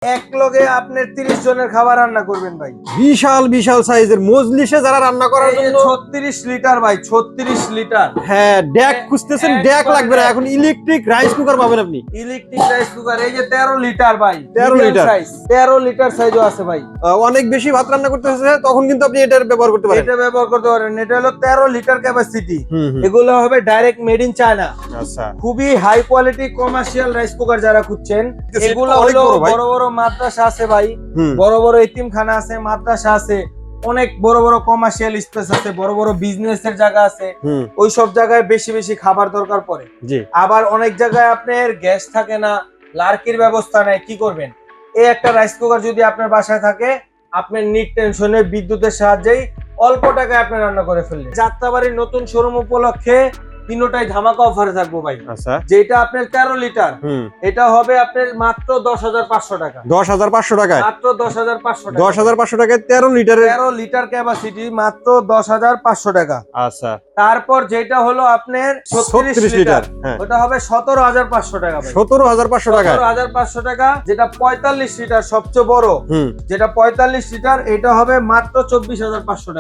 এক লগে আপনার 30 জনের খাবার রান্না করবেন ভাই। বিশাল বিশাল সাইজের মজলিসে যারা রান্না করার জন্য 36 লিটার ভাই, 36 লিটার। হ্যাঁ ড্যাক খুঁজতেছেন, ড্যাক লাগবে না, এখন ইলেকট্রিক রাইস কুকার পাবেন আপনি। ইলেকট্রিক রাইস কুকার এই যে 13 লিটার ভাই, 13 লিটার সাইজ, 13 লিটার সাইজও আছে ভাই। অনেক বেশি ভাত রান্না করতে হচ্ছে তখন কিন্তু আপনি এটার ব্যবহার করতে পারেন। এটা ব্যবহার করতে পারেন। এটা হলো 13 লিটার ক্যাপাসিটি। হুম। এগুলো হবে ডাইরেক্ট মেড ইন চায়না। আচ্ছা, খুবই high quality commercial rice cooker যারা খুঁজছেন, এগুলো অনেক হলো বড় ভাই। বড় বড় মাদ্রাসা আছে ভাই, হুম। বড় বড় এতিমখানা আছে, মাদ্রাসা আছে, অনেক বড় বড় কমার্শিয়াল স্পেস আছে, বড় বড় বিজনেসের জায়গা আছে। হুম। ওই সব জায়গায় বেশি বেশি খাবার দরকার পড়ে। জি। আবার অনেক জায়গায় আপনার গ্যাস থাকে না, লার্কির ব্যবস্থা নেই, কি করবেন? এই একটা রাইস কুকার যদি আপনার বাসায় থাকে, আপনার নিট টেনশনে বিদ্যুতের সাহায্যেই অল্প টাকায় আপনি রান্না করে ফেললেন। যাত্রাবাড়ির নতুন শোরুম উপলক্ষে তিনটাই ধামাকা অফারে থাকবো ভাই। আচ্ছা। যেটা আপনার 13 লিটার, হুম। এটা হবে আপনার মাত্র 10,500 টাকা। 10,500 টাকায়, মাত্র 10,500 টাকা। 10,500 টাকায় 13 লিটারের। 13 লিটার ক্যাপাসিটি, মাত্র 10,500 টাকা। আচ্ছা। তারপর যেটা হলো আপনার 36 লিটার, হ্যাঁ। ওটা হবে 17,500 টাকা ভাই। 17,500 টাকা। 17,500 টাকা। যেটা 45 লিটার সবচেয়ে বড়, হুম। যেটা 45 লিটার, এটা হবে মাত্র 24,500 টাকা।